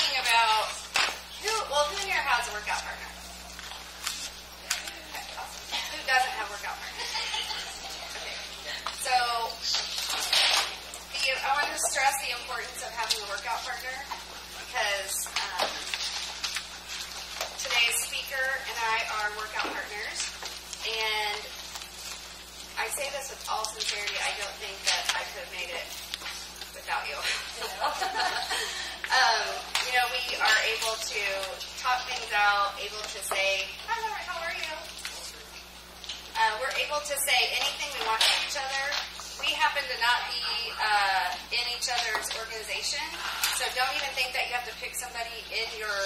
talking about who in here has a workout partner? Okay, awesome. Who doesn't have a workout partner? Okay. So, I want to stress the importance of having a workout partner because today's speaker and I are workout partners, and I say this with all sincerity. I don't think that I could have made it without you. We are able to talk things out, able to say, "Hi, Laura, how are you?" We're able to say anything we want to each other. We happen to not be in each other's organization, so don't even think that you have to pick somebody in your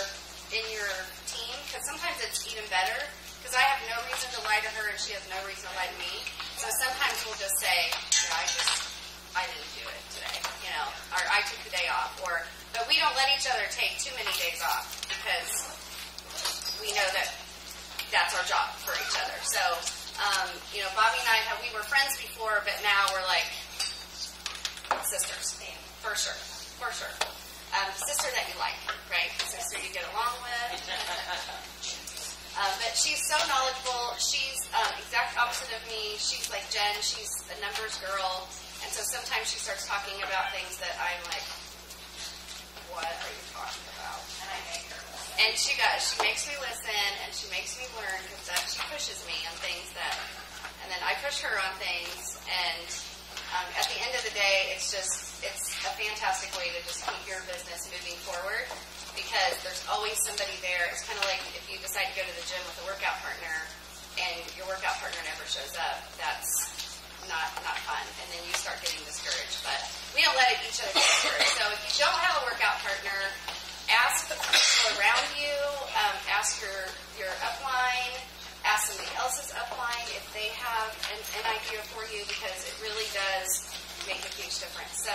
team, because sometimes it's even better, because I have no reason to lie to her and she has no reason to lie to me. So sometimes we'll just say, I didn't do it today, or I took the day off, but we don't let each other take too many days off, because we know that that's our job for each other. So, Bobbie and I, we were friends before, but now we're like sisters, for sure. Sister that you like, right? Sister you get along with. But she's so knowledgeable. She's exact opposite of me. She's like Jen. She's a numbers girl. And so sometimes she starts talking about things that I'm like, what are you talking about? And I make her listen. And she does. She makes me listen, and she makes me learn, because she pushes me on things and then I push her on things, and at the end of the day, it's a fantastic way to just keep your business moving forward, because there's always somebody there. It's kind of like if you decide to go to the gym with a workout partner and your workout partner never shows up, that's not fun, and then you start getting discouraged. But we don't let each other get discouraged. So if you don't have a workout partner, ask the people around you, ask your upline, ask somebody else's upline if they have an idea for you, because it really does make a huge difference. So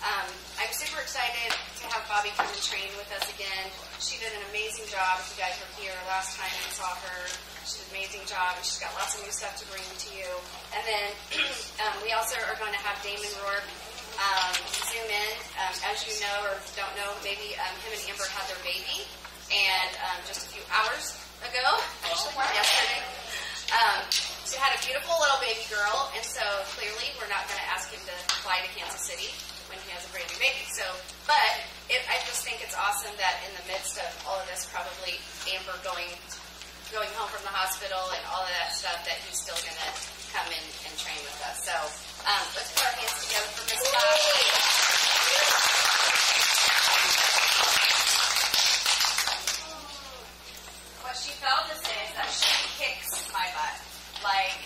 I'm super excited to have Bobbie come and train with us again. She did an amazing job. If you guys were here last time and saw her, she did an amazing job, and she's got lots of new stuff to bring to you. And then we also are going to have Damon Rourke Zoom in. As you know or don't know, maybe him and Amber had their baby, and just a few hours ago, actually, yesterday. She had a beautiful little baby girl, and so clearly we're not going to ask him to fly to Kansas City when he has a brand new baby. But I just think it's awesome that in the midst of all of this, probably Amber going home from the hospital and all of that stuff, that he's still going to come in and train with us. So let's put our hands together for Miss Bobbie. What she failed to say is that she kicks my butt. Like,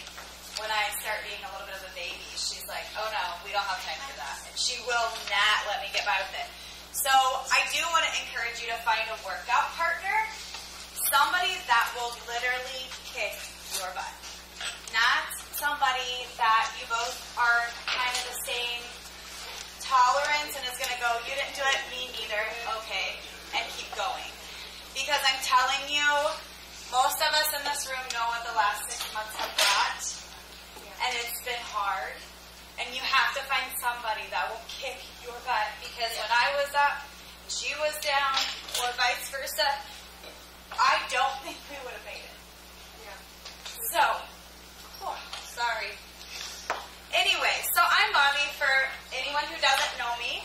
when I start being a little bit of a baby, she's like, oh no, we don't have time for that. And she will not let me get by with it. So I do want to encourage you to find a workout partner, somebody that will literally kick your butt. Not somebody that you both are kind of the same tolerance and is going to go, you didn't do it, me neither, okay, and keep going. Because I'm telling you, most of us in this room know what the last 6 months have brought, and it's been hard. And you have to find somebody that will kick your butt, because when I was up, she was down, or vice versa, I don't think we would have made it. Yeah. So, sorry. Anyway, so I'm Bobbie. For anyone who doesn't know me,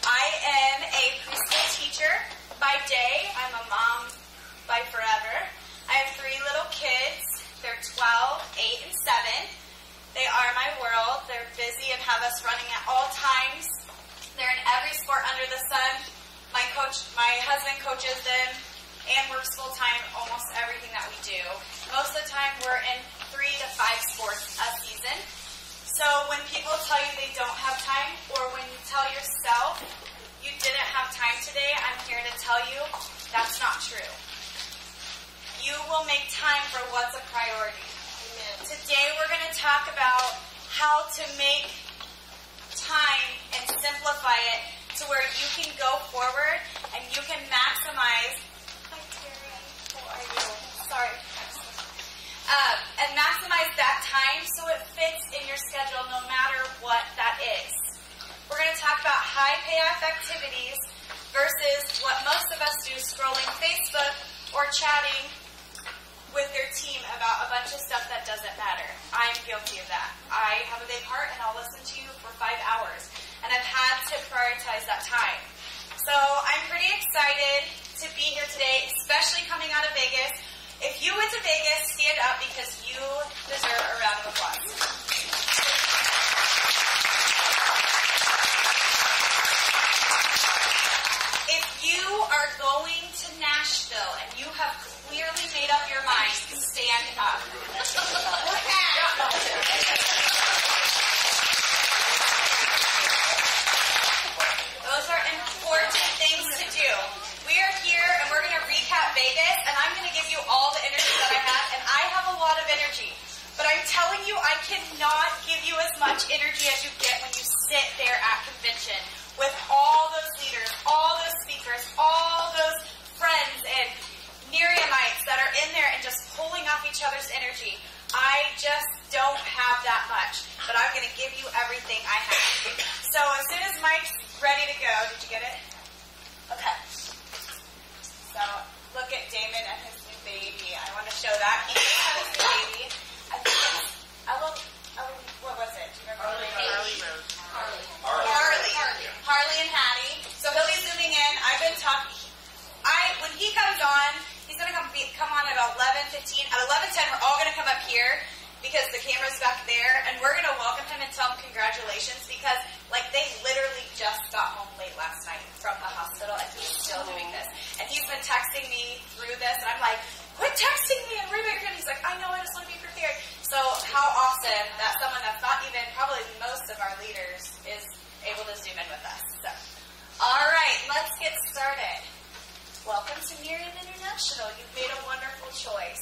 I am a preschool teacher by day. I'm a mom by forever. I have 3 little kids. They're 12, 8, and 7. They are my world. They're busy and have us running at all times. They're in every sport under the sun. My husband coaches them and works full-time almost everything that we do. Most of the time we're in 3 to 5 sports a season. So when people tell you they don't have time, or when you tell yourself you didn't have time today, I'm here to tell you that's not true. You will make time for what's a priority. Amen. Today we're going to talk about how to make time and simplify it to where you can go forward and you can maximize. Hi, Terry. How are you? Sorry. And maximize that time so it fits in your schedule no matter what that is. We're going to talk about high payoff activities versus what most do scrolling Facebook or chatting with their team about a bunch of stuff that doesn't matter. I'm guilty of that. I have a big heart and I'll listen to you for 5 hours. And I've had to prioritize that time. So I'm pretty excited to be here today, especially coming out of Vegas. If you went to Vegas, stand up because you deserve a round of applause. If you are going to Nashville and you have clearly made up your mind, stand up. Those are important things to do. We are here and we're going to recap Vegas, and I'm going to give you all the energy that I have, and I have a lot of energy. But I'm telling you, I cannot give you as much energy as you get when you sit there at convention with all those leaders, all those speakers, all those friends and Miriamites that are in there and just pulling off each other's energy. I just don't have that much, but I'm going to give you everything I have. So as soon as Mike's ready to go, did you get it? Okay. So look at Damon and his new baby. I want to show that. He did have his new baby. I think it's, what was it? Do you remember? Harley and Hattie. So he'll be zooming in. I've been talking. When he comes on, he's going to come on at 11:15. At 11:10, we're all going to come up here because the camera's back there, and we're going to welcome him and tell him congratulations because, like, they literally just got home late last night from the hospital, and he's still doing this. And he's been texting me through this, and I'm like, quit texting me and worry about your kid. He's like, I know, I just want to be prepared. So how awesome that someone that's not even probably most of our leaders is able to zoom in with us. So, all right, let's get started. Welcome to Miriam International. You've made a wonderful choice.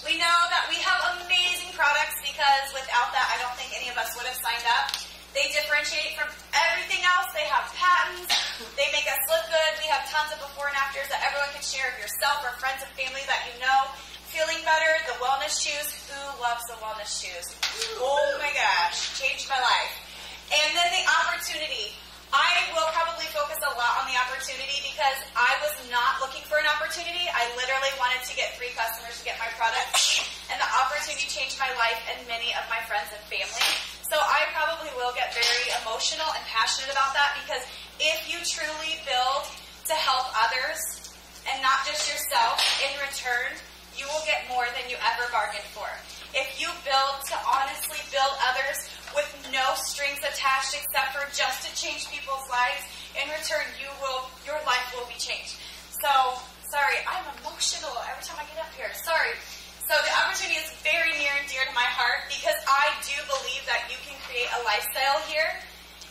We know that we have amazing products because without that, I don't think any of us would have signed up. They differentiate from everything else. They have patents. They make us look good. We have tons of before and afters that everyone can share of yourself or friends and family that you know. Feeling better, the wellness shoes. Who loves the wellness shoes? Oh my gosh, changed my life. And then the opportunity. I will probably focus a lot on the opportunity because I was not looking for an opportunity. I literally wanted to get 3 customers to get my product, and the opportunity changed my life and many of my friends and family. So I probably will get very emotional and passionate about that because if you truly build to help others and not just yourself, in return, you will get more than you ever bargained for. If you build to honestly build others with no strings attached except for just to change people's lives, in return, your life will be changed. So, sorry, I'm emotional every time I get up here. Sorry. So the opportunity is very near and dear to my heart because I do believe that you can create a lifestyle here.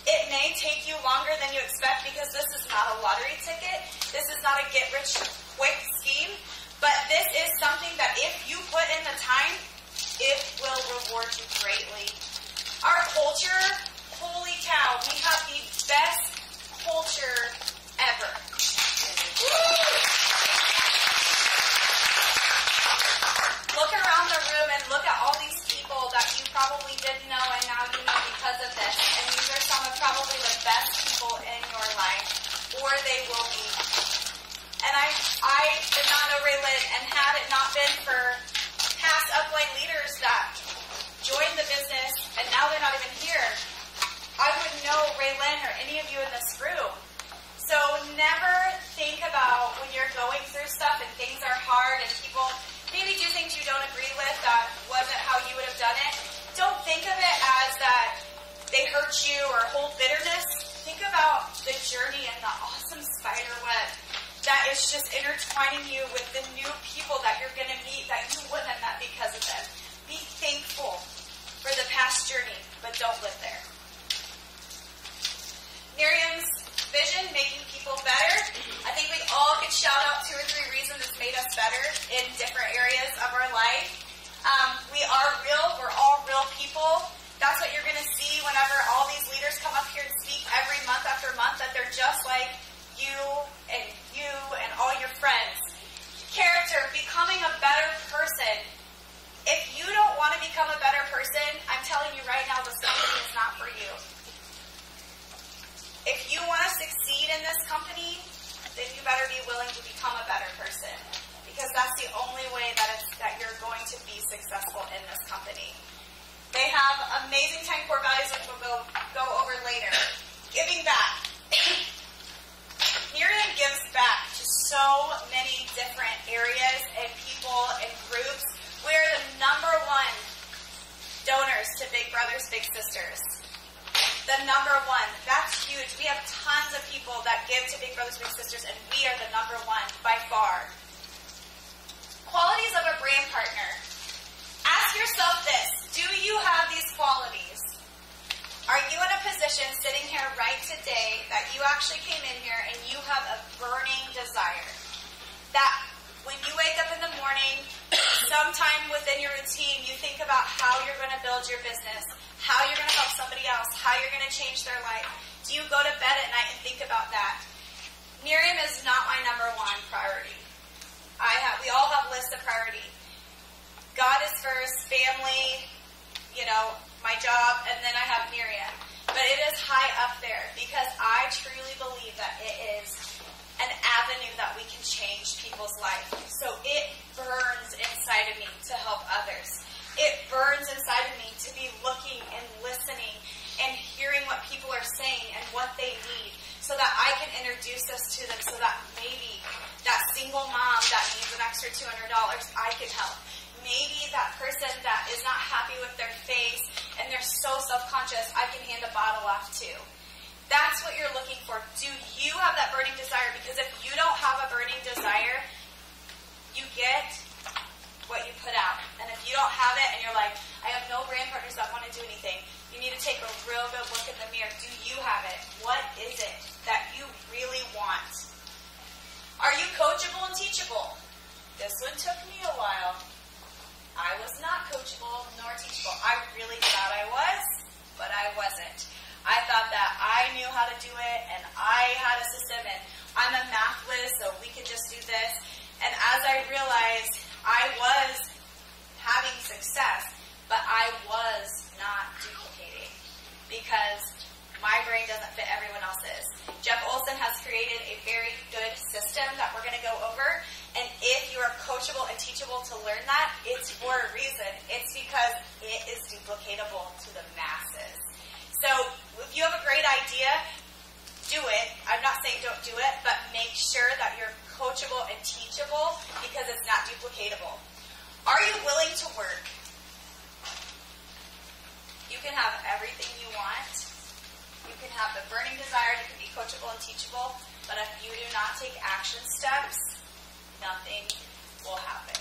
It may take you longer than you expect because this is not a lottery ticket. This is not a get-rich-quick scheme. But this is something that if you put in the time, it will reward you greatly. Our culture, holy cow, we have the best culture ever. Look around the room and look at all these people that you probably didn't know and now you know because of this. And these are some of probably the best people in your life, or they will be. And I did not know Raylyn, and had it not been for past upline leaders that joined the business, and now they're not even here, I wouldn't know Raylyn or any of you in this room. So never think about when you're going through stuff and things are hard and people maybe do things you don't agree with that wasn't how you would have done it. Don't think of it as that they hurt you or hold bitterness. Think about the journey and the awesome spider web that is just intertwining you with the new people that you're going to meet that you wouldn't have met because of them. Be thankful for the past journey, but don't live there. Miriam's vision, making people better. I think we all could shout out 2 or 3 reasons it's made us better in different areas of our life. We are real. We're all real people. That's what you're going to see whenever all these leaders come up here and speak every month after month, that they're just like you and all your friends. Character, becoming a better person. If you don't want to become a better person, I'm telling you right now, this company is not for you. If you want to succeed in this company, then you better be willing to become a better person. Because that's the only way that you're going to be successful in this company. They have amazing 10 core values, which we'll go over later. Giving back. Miriam gives back to so many different areas and people and groups. We're the #1 donors to Big Brothers Big Sisters. The #1. That's huge. We have tons of people that give to Big Brothers Big Sisters, and we are the #1 by far. Qualities of a brand partner. Ask yourself this. Do you have these qualities? Are you in a position sitting here right today that you actually came in here and you have a burning desire? That when you wake up in the morning, sometime within your routine, you think about how you're going to build your business, how you're going to help somebody else, how you're going to change their life. Do you go to bed at night and think about that? Miriam is not my #1 priority. We all have lists of priority. God is first, family, my job, and then I have Miriam. But it is high up there because I truly believe that it is an avenue that we can change people's life. So it burns inside of me to help others. It burns inside of me to be looking and listening and hearing what people are saying and what they need so that I can introduce us to them so that maybe that single mom that needs an extra $200, I can help. Maybe that person that is not happy with their face and they're so self-conscious, I can hand a bottle off to. That's what you're looking for. Do you have that burning desire? Because if you don't have a burning desire, you get what you put out. And if you don't have it and you're like, I have no brand partners that want to do anything, you need to take a real good look in the mirror. Do you have it? What is it that you really want? Are you coachable and teachable? This one took me a while. I was not coachable nor teachable. I really thought I was, but I wasn't. I thought that I knew how to do it, and I had a system, and I'm a math whiz, so we could just do this. And as I realized, I was having success, but I was not duplicating because my brain doesn't fit everyone else's. Jeff Olson has created a very good system that we're going to go over. And if you are coachable and teachable to learn that, it's for a reason. It's because it is duplicatable to the masses. So if you have a great idea, do it. I'm not saying don't do it, but make sure that you're coachable and teachable because it's not duplicatable. Are you willing to work? You can have everything you want. You can have the burning desire to be coachable and teachable, but if you do not take action steps, nothing will happen.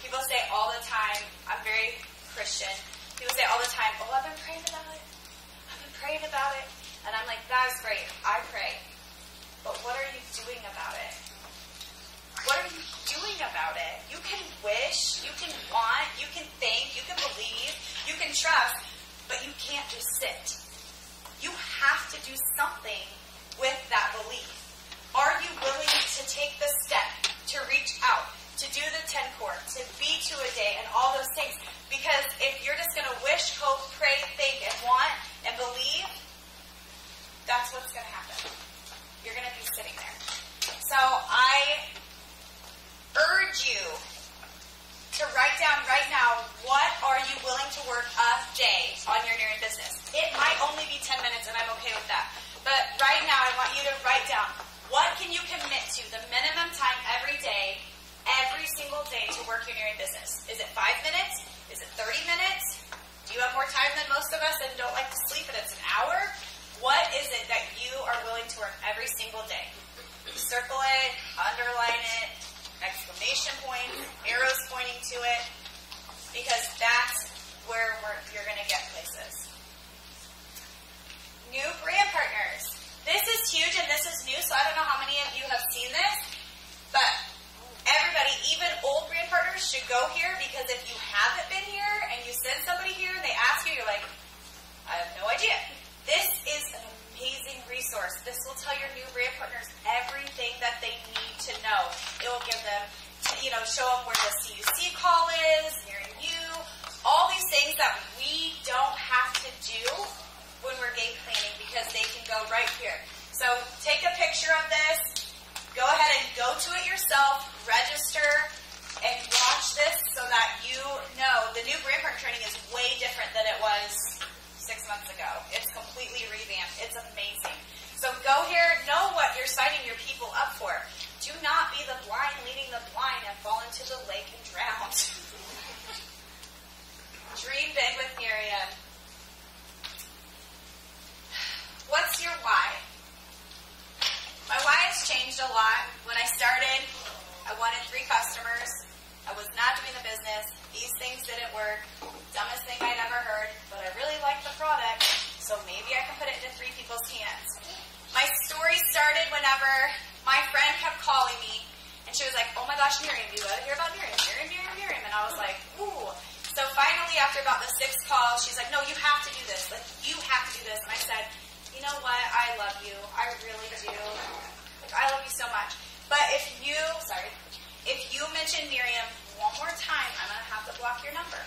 People say all the time, I'm very Christian, people say all the time, oh, I've been praying about it. I've been praying about it. And I'm like, that is great. I pray. But what are you doing about it? What are you doing about it? You can wish, you can want, you can think, you can believe, you can trust, but you can't just sit. You have to do something with that belief. Are you willing to take the step to reach out, to do the 10 core, to be 2 a day, and all those things? Because if you're just going to wish, hope, pray, think, and want, and believe, that's what's going to happen. You're going to be sitting there. So I urge you to write down right now, what are you willing to work a day on your Nearing business? It might only be 10 minutes, and I'm okay with that. But right now, I want you to write down, what can you commit to, the minimum time every day, every single day to work your Nearing business? Is it 5 minutes? Is it 30 minutes? Do you have more time than most of us and don't like to sleep and it's an hour? What is it that you are willing to work every single day? Circle it, underline it, exclamation points, arrows pointing to it, because that's where you're going to get places. New brand partners. This is huge and this is new, so I don't know how many of you have seen this, but everybody, even old brand partners, should go here, because if you haven't been here and you send somebody here and they ask you, you're like, I have no idea. This is an amazing resource. This will tell your new brand partners everything that they need to know. It will give them, show them where the CUC call is, near you, all these things that we don't have to do when we're game planning, because they can go right here. So take a picture picture of this. Go ahead and go to it yourself, register, and watch this so that you know the new brand partner training is way different than it was 6 months ago. It's completely revamped. It's amazing. So go here, know what you're signing your people up for. Do not be the blind leading the blind and fall into the lake and drown. Dream big with Miriam. What's your why? My why has changed a lot. When I started, I wanted 3 customers. I was not doing the business. These things didn't work. Dumbest thing I'd ever heard. But I really liked the product, so maybe I can put it into 3 people's hands. My story started whenever my friend kept calling me, and she was like, oh my gosh, Miriam, you gotta hear about Miriam, Miriam. And I was like, ooh. So finally, after about the 6th call, she's like, no, you have to do this. Like, you have to do this. And I said, you know what? I love you. I really do. Like, I love you so much. But if you mention Miriam one more time, I'm going to have to block your number.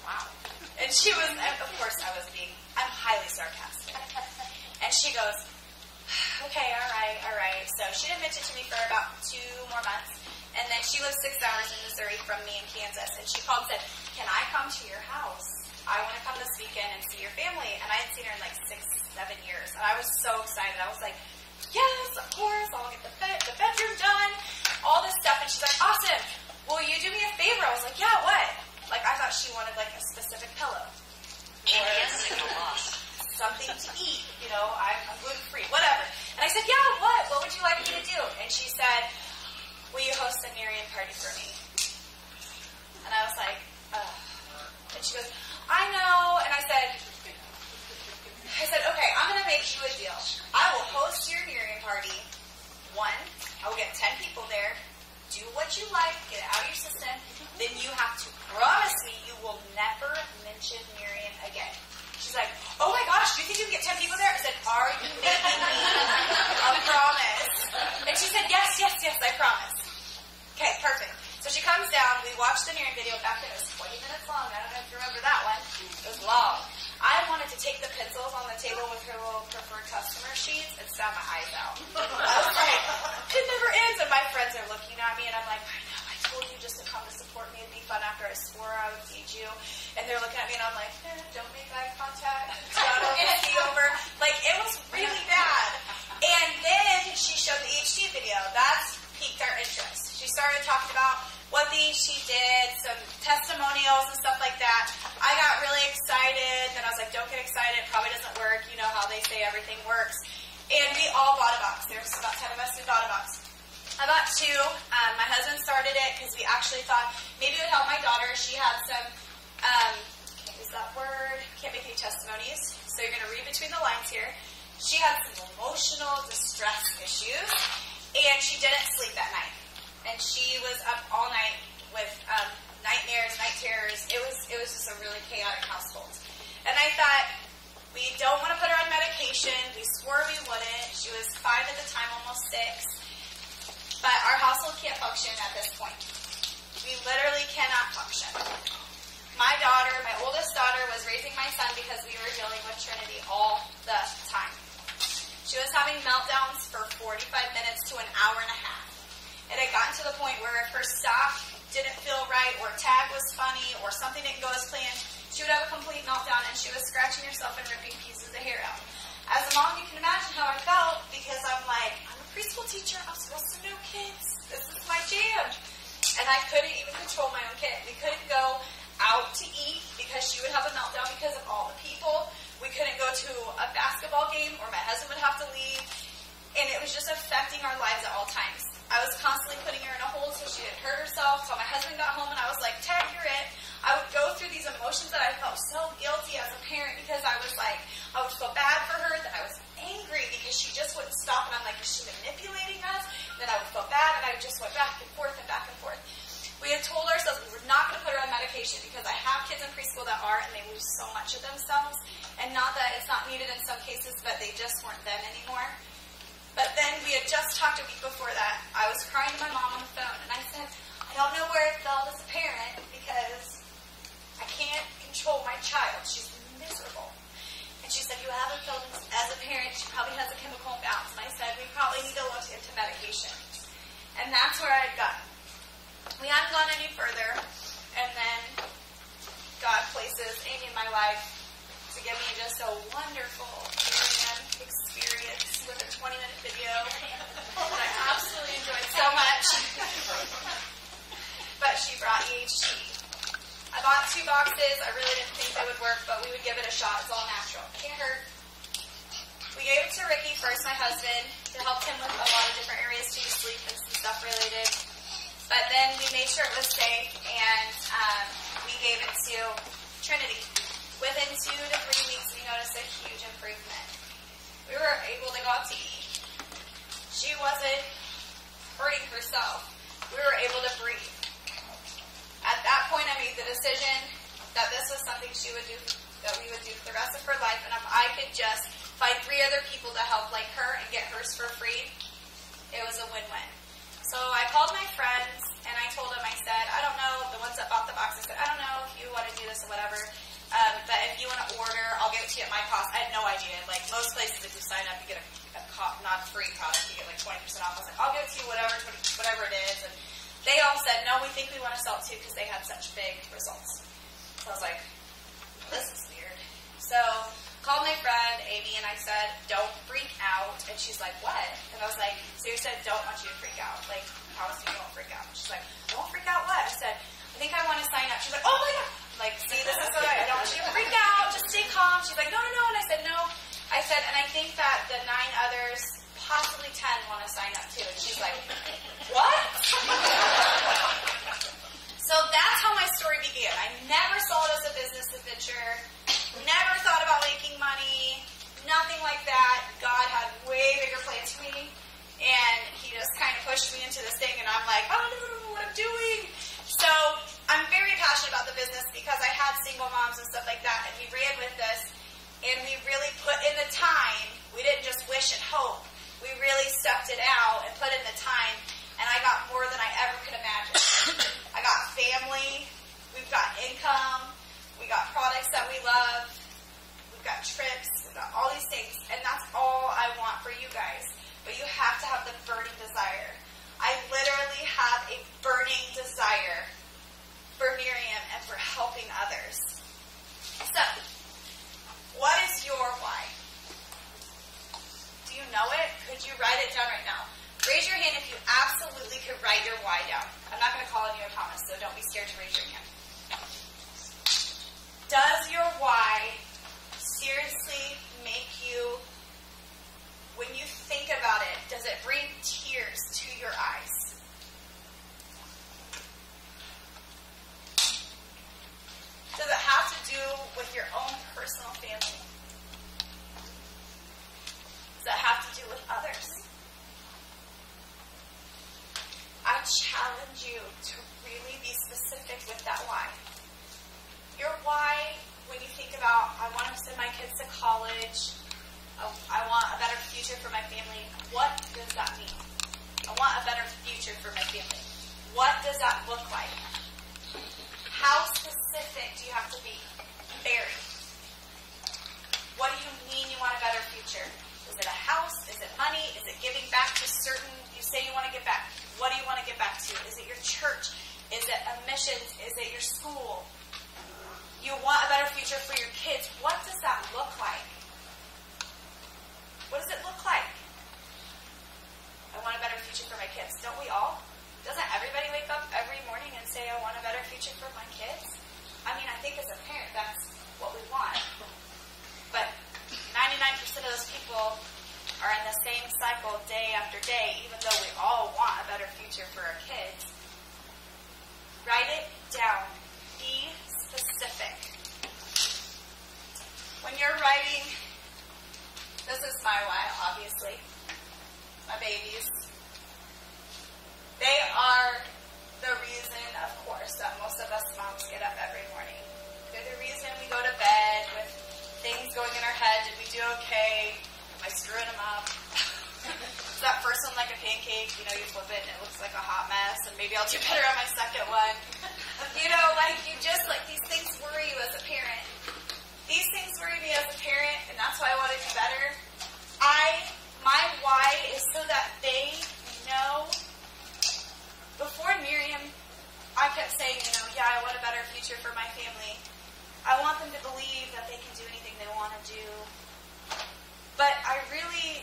Wow. And she was, of course I'm highly sarcastic. And she goes, okay, all right. So she didn't mention to me for about 2 more months. And then she lives 6 hours in Missouri from me in Kansas. And she called and said, can I come to your house? I want to come this weekend and see your family. And I hadn't seen her in like 6, 7 years. And I was so excited. I was like, yes, of course. I'll get the bedroom done. All this stuff. And she's like, awesome. Will you do me a favor? I was like, yeah, what? Like, I thought she wanted like a specific pillow. Or something to eat. You know, I'm gluten-free. Whatever. And I said, yeah, what? What would you like me to do? And she said, will you host a Miriam party for me? And I was like, ugh. And she goes, I know. And I said, okay, I'm going to make you a deal. I will host your Miriam party. 1, I will get 10 people there. Do what you like. Get it out of your system. Then you have to promise me you will never mention Miriam again. She's like, oh my gosh, do you think you can get 10 people there? I said, are you making me a promise? And she said, yes, I promise. Okay, perfect. So she comes down, we watched the Miriam video. Back then it was 20 minutes long. I don't know if you remember that one. It was long. I wanted to take the pencils on the table with her little preferred customer sheets and stab my eyes out. I was like, it never ends. And my friends are looking at me and I'm like, I know, I told you just to come to support me. It'd be fun after I swore I would feed you. And they're looking at me and I'm like, don't make eye contact. Don't see over. Like, it was really bad. And then she showed the HD video. That's piqued our interest. She started talking about what things she did, some testimonials and stuff like that. I got really excited. Then I was like, don't get excited. It probably doesn't work. You know how they say everything works. And we all bought a box. There was about 10 of us who bought a box. I bought 2. My husband started it because we actually thought maybe it would help my daughter. She had some, can't use that word, can't make any testimonies. So you're going to read between the lines here. She had some emotional distress issues, and she didn't sleep at night. And she was up all night with nightmares, night terrors. It was just a really chaotic household. And I thought, we don't want to put her on medication. We swore we wouldn't. She was 5 at the time, almost 6. But our household can't function at this point. We literally cannot function. My daughter, my oldest daughter, was raising my son because we were dealing with Trinity all the time. She was having meltdowns for 45 minutes to an hour and a half. It had gotten to the point where if her sock didn't feel right, or tag was funny, or something didn't go as planned, she would have a complete meltdown, and she was scratching herself and ripping pieces of hair out. As a mom, you can imagine how I felt, because I'm like, I'm a preschool teacher, I'm supposed to know kids. This is my jam. And I couldn't even control my own kid. We couldn't go out to eat because she would have a meltdown because of all the people. We couldn't go to a basketball game, or my husband would have to leave. And it was just affecting our lives at all times. I was constantly putting her in a hold so she didn't hurt herself. So my husband got home and I was like, Tag, you're it. I would go through these emotions that I felt so guilty as a parent because I was like, I would feel bad for her, that I was angry because she just wouldn't stop. And I'm like, is she manipulating us? Then I would feel bad and I just went back and forth and back and forth. We had told ourselves we were not going to put her on medication because I have kids in preschool that are, and they lose so much of themselves. And not that it's not needed in some cases, but they just weren't them anymore. But then we had just talked a week before that. I was crying to my mom on the phone, and I said, I don't know where it felt as a parent because I can't control my child. She's miserable. And she said, you haven't felt as a parent. She probably has a chemical imbalance. And I said, we probably foundation. And that's where I had gotten. We hadn't gone any further, and then God places Amy in my life to give me just a wonderful experience with a 20-minute video that I absolutely enjoyed so much. But she brought EHT. I bought 2 boxes. I really didn't think they would work, but we would give it a shot. It's all natural. Can't hurt. We gave it to Ricky first, my husband, to help him with a lot of different areas too, sleep and some stuff related. But then we made sure it was safe, and we gave it to Trinity. Within 2 to 3 weeks, we noticed a huge improvement. We were able to go out to eat. She wasn't hurting herself. We were able to breathe. At that point, I made the decision that this was something she would do, that we would do for the rest of her life, and if I could just find 3 other people to help like her and get hers for free, it was a win-win. So I called my friends, and I told them, I said, I don't know, the ones that bought the box, I said, I don't know if you want to do this or whatever, but if you want to order, I'll give it to you at my cost. I had no idea. Like most places, if you sign up, you get a not free product, you get like 20% off. I was like, I'll give it to you whatever it is. And they all said, no, we think we want to sell it too because they had such big results. So I was like, this is weird. So called my friend, Amy, and I said, don't freak out. And she's like, what? And I was like, so you said, don't want you to freak out. Like, promise me you won't freak out. She's like, don't freak out what? I said, I think I want to sign up. She's like, oh my God. Like, see, this is what I don't want you to freak out. Just stay calm. She's like, no. And I said, no. I said, and I think that the 9 others, possibly 10, want to sign up too. And she's like, what? So that's how my story began. I never saw it as a business adventure. Never thought about making money. Nothing like that. God had way bigger plans for me. And he just kind of pushed me into this thing. And I'm like, I don't know what I'm doing. So I'm very passionate about the business because I had single moms and stuff like that. And we ran with this. And we really put in the time. We didn't just wish and hope. We really stepped it out and put in the time. And I got more than I ever could imagine. I got family. We've got income. We got products that we love. We've got trips. We've got all these things. And that's all I want for you guys. But you have to have the burning desire. I literally have a burning desire for Miriam and for helping others. So, what is your why? Do you know it? Could you write it down right now? Raise your hand if you absolutely could write your why down. I'm not going to call on you, I promise, so don't be scared to raise your hand. Does your why seriously make you, when you think about it, does it bring tears to your eyes? Does it have to do with your own personal family? Does it have to do with others? I challenge you to really be specific with that why. Your why, when you think about, I want to send my kids to college, I want a better future for my family, what does that mean? I want a better future for my family. What does that look like? How specific do you have to be? Very. What do you mean you want a better future? Is it a house? Is it money? Is it giving back to certain, you say you want to give back. What do you want to give back to? Is it your church? Is it missions? Is it your school? You want a better future for your kids. What does that look like? What does it look like? I want a better future for my kids. Don't we all? Doesn't everybody wake up every morning and say, I want a better future for my kids? I mean, I think as a parent, that's what we want. But 99% of those people are in the same cycle day after day, even though we all want a better future for our kids. Write it down. Be specific. When you're writing, this is my why, obviously. My babies. They are the reason, of course, that most of us moms get up every morning. They're the reason we go to bed with things going in our head. Did we do okay? Am I screwing them up? Is that first one like a pancake? You know, you flip it and it looks like a hot mess, and maybe I'll do better on my second one. You know, like you just, like these things worry you as a parent. These things worry me as a parent, and that's why I want to do better. My why is so that they know future for my family. I want them to believe that they can do anything they want to do. But I really,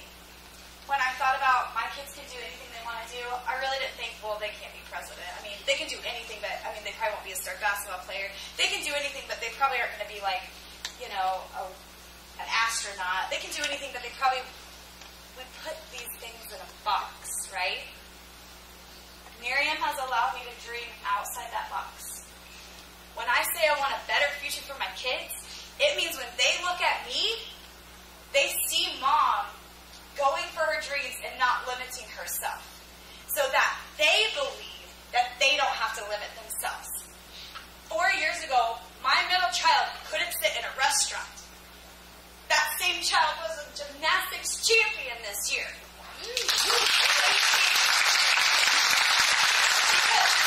when I thought about my kids can do anything they want to do, I really didn't think, well, they can't be president. I mean, they can do anything, but, I mean, they probably won't be a star basketball player. They can do anything, but they probably aren't going to be like, you know, an astronaut. They can do anything, but they probably would put these things in a box, right? Miriam has allowed me to dream outside that box. When I say I want a better future for my kids, it means when they look at me, they see Mom going for her dreams and not limiting herself, so that they believe that they don't have to limit themselves. 4 years ago, my middle child couldn't sit in a restaurant. That same child was a gymnastics champion this year. Because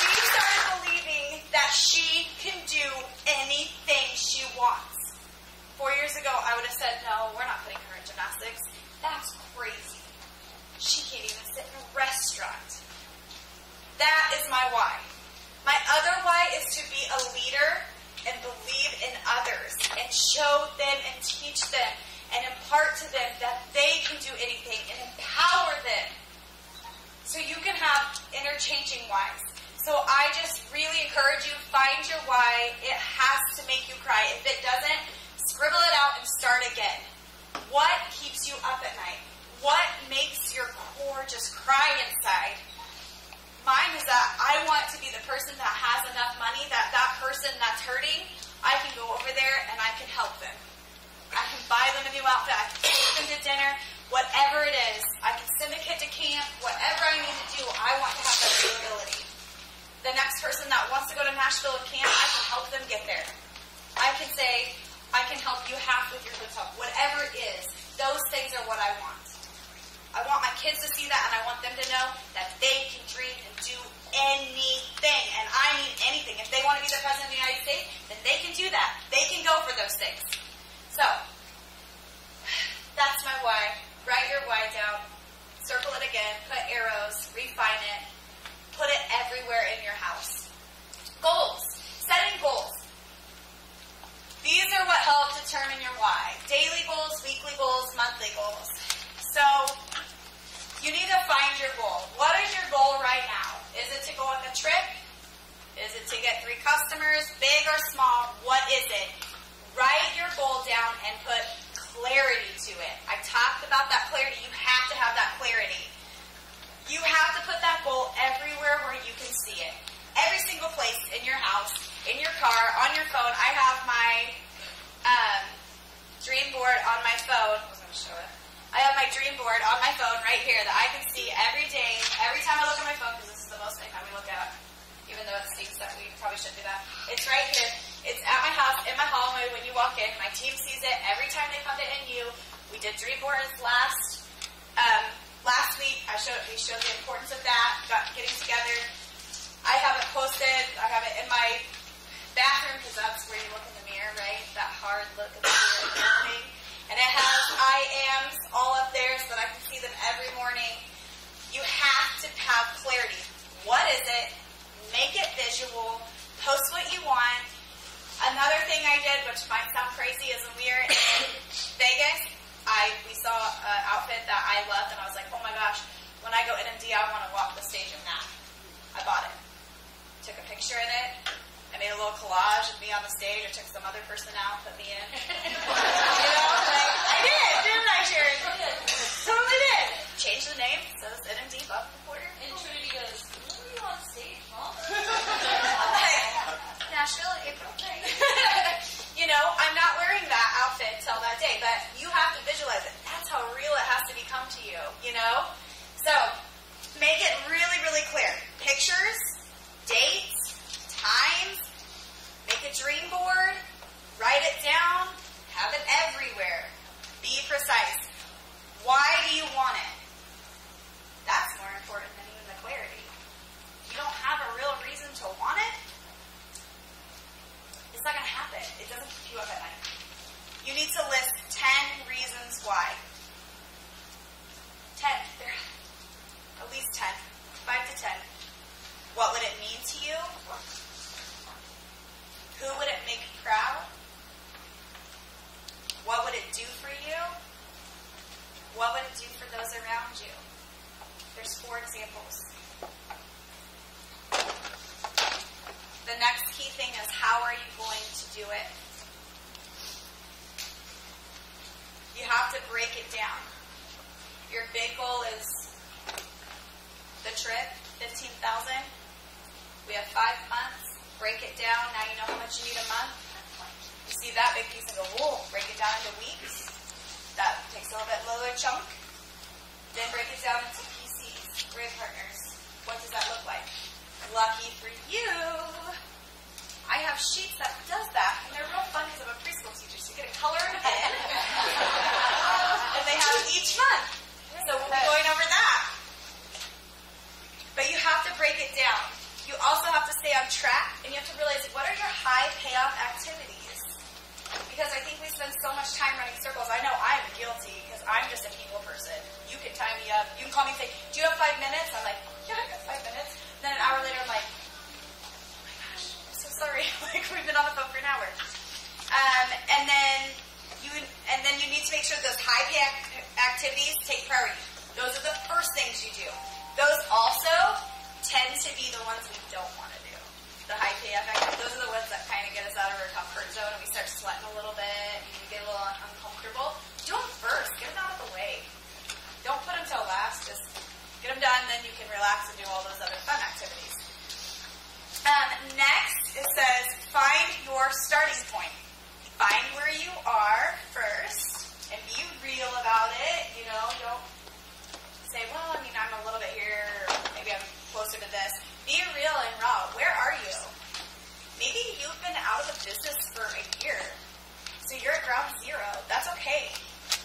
we started believing that she can do anything she wants. 4 years ago, I would have said, no, we're not putting her in gymnastics. That's crazy. She can't even sit in a restaurant. That is my why. My other why is to be a leader and believe in others and show them and teach them and impart to them that they can do anything and empower them. So you can have interchanging whys. So I just really encourage you, find your why. It has to make you cry. If it doesn't, scribble it out and start again. What keeps you up at night? What makes your core just cry inside? Mine is that I want to be the person that has enough money that person that's hurting, I can go over there and I can help them. I can buy them a new outfit. I can take them to dinner. Whatever it is. I can send a kid to camp. Whatever I need to do, I want to have that ability. The next person that wants to go to Nashville and camp, I can help them get there. I can say, I can help you half with your hotel. Whatever it is, those things are what I want. I want my kids to see that, and I want them to know that they can dream and do anything. And I mean anything. If they want to be the President of the United States, then they can do that. They can go for those things. So, that's my why. Write your why down. Circle it again. Put arrows. Refine it. Put it everywhere in your house. Goals. Setting goals. These are what help determine your why. Daily goals, weekly goals, monthly goals. So, you need to find your goal. What is your goal right now? Is it to go on a trip? Is it to get 3 customers, big or small? What is it? Write your goal down and put clarity to it. I talked about that clarity. You have to have that clarity. You have to put that goal everywhere where you can see it. Every single place in your house, in your car, on your phone. I have my dream board on my phone. I was going to show it. I have my dream board on my phone right here that I can see every day, every time I look at my phone, because this is the most anytime we look at, even though it seems that we probably shouldn't do that. It's right here. It's at my house, in my hallway when you walk in. My team sees it every time they come to NU. We did dream boards last week. We showed the importance of that, getting together. I have it posted. I have it in my bathroom because that's where you look in the mirror, right? That hard look in the mirror. And it has I ams all up there so that I can see them every morning. You have to have clarity. What is it? Make it visual. Post what you want. Another thing I did, which might sound crazy, is when we were in Vegas, we saw an outfit that I loved, and I was like, oh my gosh, when I go NMD, I want to walk the stage in that. I bought it. Took a picture in it. I made a little collage of me on the stage. I took some other person out, put me in. I did, didn't I, Sharon? Totally did. Changed the name, so it's NMD, Bobbie McWhorter. And Trinity goes, what are you on stage, Mom? I'm like, Nashville, April. I'm not wearing that outfit till that day, but you have to visualize it. That's how real it has to become to you, So, make it really, really clear. Pictures, dates, times, make a dream board, write it down, have it everywhere. Be precise. Why do you want it? That's more important than even the clarity. If you don't have a real reason to want it, it's not going to happen. It doesn't keep you up at night. You need to list 10 reasons why. 10. At least 10. 5 to 10. What would it mean to you? Who around you. There's 4 examples. The next key thing is, how are you going to do it? You have to break it down. Your big goal is the trip, 15,000. We have 5 months. Break it down. Now you know how much you need a month. You see that big piece and go, whoa, break it down into weeks. That takes a little bit lower chunk. Then break it down into PCs, brand partners. What does that look like? Lucky for you, I have sheets that does that, and they're real fun because I'm a preschool teacher, so you get a color and a pen. And they have each month. So we'll be going over that. But you have to break it down. You also have to stay on track, and you have to realize, what are your high payoff activities? Because I think we spend so much time running circles. I know I'm guilty because I'm just a people person. You can tie me up. You can call me and say, do you have 5 minutes? I'm like, yeah, I got 5 minutes. Then an hour later, I'm like, oh my gosh, I'm so sorry. Like, we've been on the phone for an hour. And then you need to make sure those high pay activities take priority. Those are the first things you do. Those also tend to be the ones we don't want to do. The high pay activities, those are the ones that kind of get us out of our comfort zone, and we start sweating a little bit, and we get a little uncomfortable. Do them first. Get them out of the way. Don't put them till last. Just get them done, then you can relax and do all those other fun activities. Next, it says, find your starting point. Find where you are first, and be real about it. You know, don't say, well, I mean, I'm a little bit here, or maybe I'm closer to this. Be real and raw. Where are you? Maybe you've been out of the business for a year, so you're at ground zero. That's okay.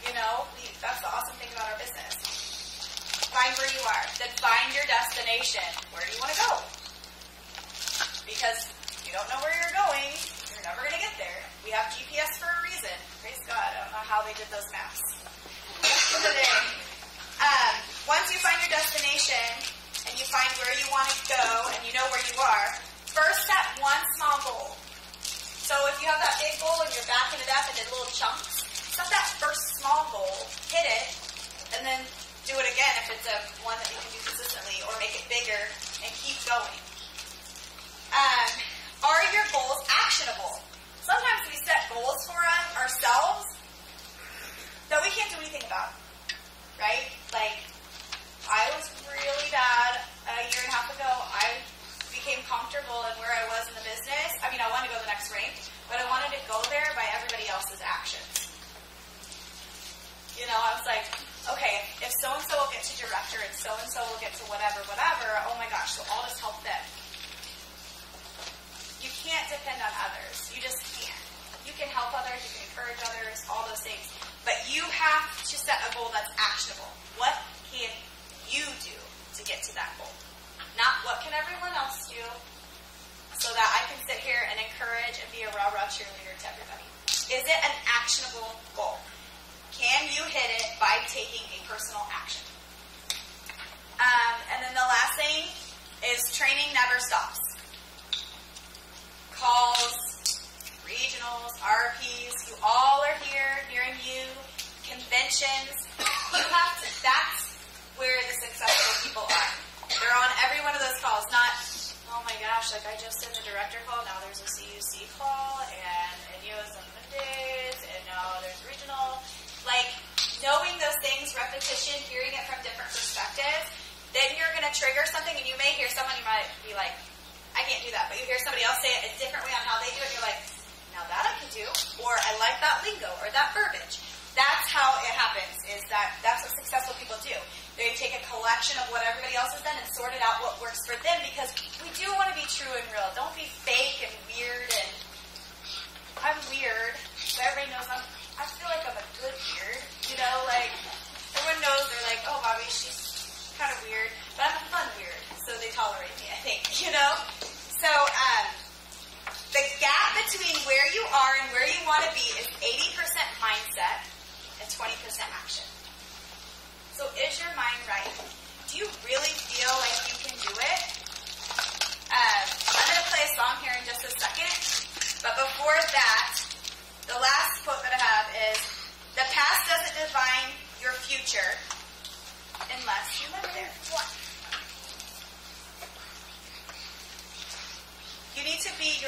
You know, that's the awesome thing about our business. Find where you are. Then find your destination. Where do you want to go? Because if you don't know where you're going, you're never going to get there. We have GPS for a reason. Praise God. I don't know how they did those maps. Once you find your destination and you find where you want to go and you know where you are, first set one small goal. So if you have that big goal and you're backing it up into little chunks, set that first small goal, hit it, and then do it again if it's one that you can do consistently, or make it bigger and keep going. Are your goals actionable? Sometimes we set goals for ourselves that we can't do anything about, right? Like, I was really bad a year and a half ago. I became comfortable in where I was in the business. I mean, I wanted to go to the next rank, but I wanted to go there by everybody else's actions. You know, I was like, okay, if so-and-so will get to director and so-and-so will get to whatever, oh my gosh, so I'll just help them. You can't depend on others. You just can't. You can help others, you can encourage others, all those things. But you have to set a goal that's actionable. What can you do to get to that goal? Not what can everyone else do, so that I can sit here and encourage and be a rah-rah cheerleader to everybody. Is it an actionable goal? Can you hit it by taking a personal action? And then the last thing is training never stops. Calls, regionals, RPs, you all are here, nearing you, conventions. You have to, that's where the successful people are. They're on every one of those calls, not, oh my gosh, like I just did the director call, now there's a CUC call, and you was on Mondays, and now there's regional. Like, knowing those things, repetition, hearing it from different perspectives, then you're going to trigger something, and you may hear someone, you might be like, I can't do that, but you hear somebody else say it a different way on how they do it, and you're like, now that I can do, or I like that lingo, or that verbiage. That's how it happens, that's what successful people do. They take a collection of what everybody else has done and sort it out what works for them, because we do want to be true and real. Don't be fake and weird, and I'm weird, so everybody knows I feel like I'm a good weird, you know, like, everyone knows, they're like, oh, Bobbie, she's kind of weird, but I'm a fun weird, so they tolerate me, I think, you know? So, the gap between where you are and where you want to be is 80% mindset and 20% action. So, is your mind right? Do you really feel like you can do it? I'm going to play a song here in just a second, but before that, the last quote that I have is, the past doesn't define your future.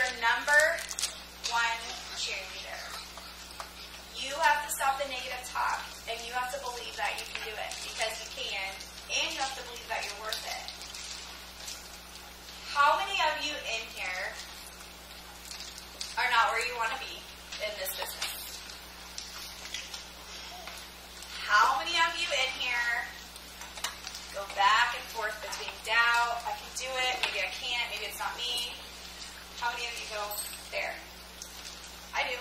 your number one cheerleader. You have to stop the negative talk, and you have to believe that you can do it, because you can, and you have to believe that you're worth it. How many of you in here are not where you want to be in this business? How many of you in here go back and forth between doubt, I can do it, maybe I can't, maybe it's not me? How many of you go there? I do.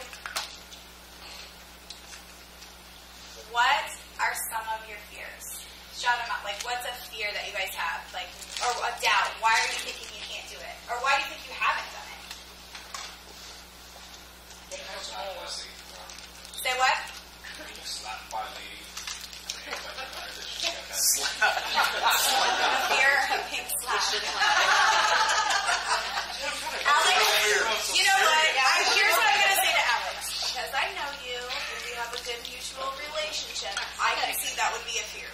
What are some of your fears? Shout them out. Like, what's a fear that you guys have? Like, or a doubt. Why are you thinking you can't do it? Or why do you think you haven't done it? Say what? Slapped by a lady. Fear of being slapped. Alex, you know what? Here's what I'm going to say to Alex. Because I know you, and we have a good mutual relationship, I can see that would be a fear.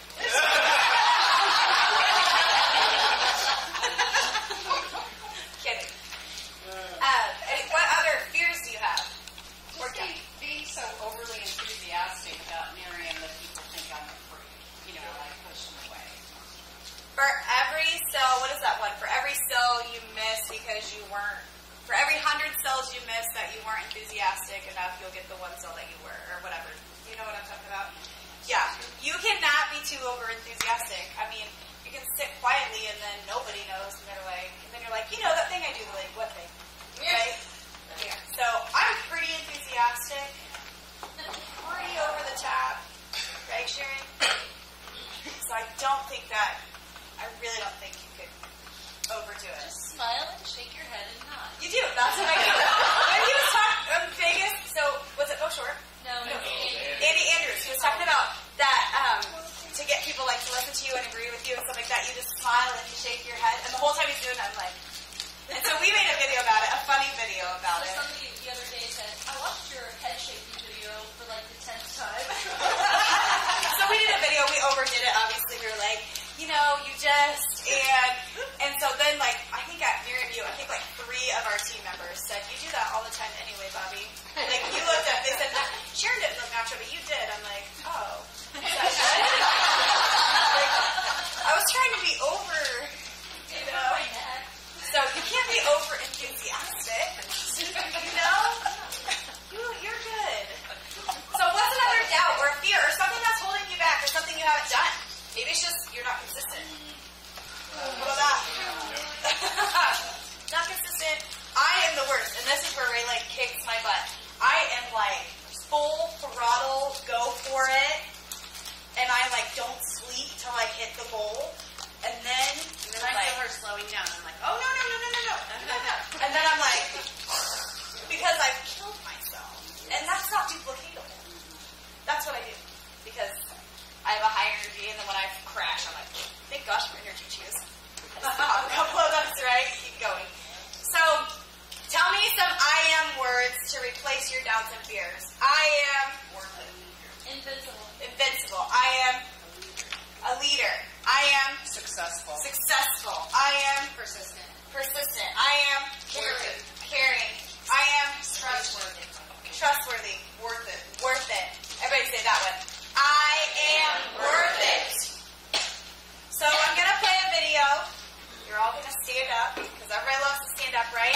Kidding. What other fears do you have? Being so overly enthusiastic about marrying that people think I'm afraid. You know, I push them away. For every cell, what is that one? For every cell you miss because you weren't, for every 100 cells you miss that you weren't enthusiastic enough, you'll get the one cell that you were, or whatever. You know what I'm talking about? Yeah. You cannot be too over enthusiastic. I mean, you can sit quietly and then nobody knows, and then you're like, you know that thing I do, like, what thing? Right? Yeah. So I'm pretty enthusiastic, pretty over the top, right, Sharon? So I don't think that, I really don't think you could overdo it. Just smile and shake your head and nod. You do. That's what I do. When he was talking in Vegas, so was it Bo Short? No. Andy Andrews. He was talking about that to get people like to listen to you and agree with you and stuff like that. You just smile and you shake your head, and the whole time he's doing it, I'm like. And so we made a video about it, a funny video about it. Somebody the other day said, I watched your head shaking video for like the 10th time. So we did a video. We overdid it. Obviously, we were like, you know, you just and so then like I think at Miriam U, I think like 3 of our team members said, you do that all the time anyway, Bobbie. Like you looked up, they said Sharon didn't look natural, but you did. I'm like, oh, is that good? Like, I was trying to be over, you know. So you can't be over enthusiastic, you know. You're good. So what's another doubt or a fear or something that's holding you back or something you haven't done? Maybe it's just you're not consistent. What about that? Not consistent. I am the worst, and this is where Ray like kicks my butt. I am like full throttle, go for it, and I like don't sleep till I hit the goal, and then I feel her slowing down. I'm like, oh no. And then I'm like, because I've killed myself, and that's not duplicatable. That's what I do because I have a high energy, and then when I crash, I'm like, thank gosh for energy cheers. A couple of us, right? Keep going. So, tell me some I am words to replace your doubts and fears. I am worth it. Invincible. I am a leader. I am Successful. I am Persistent. I am caring. I am trustworthy. Worth it. Everybody say that one. I am worth it. So I'm going to play a video. You're all going to stand up because everybody loves to stand up, right?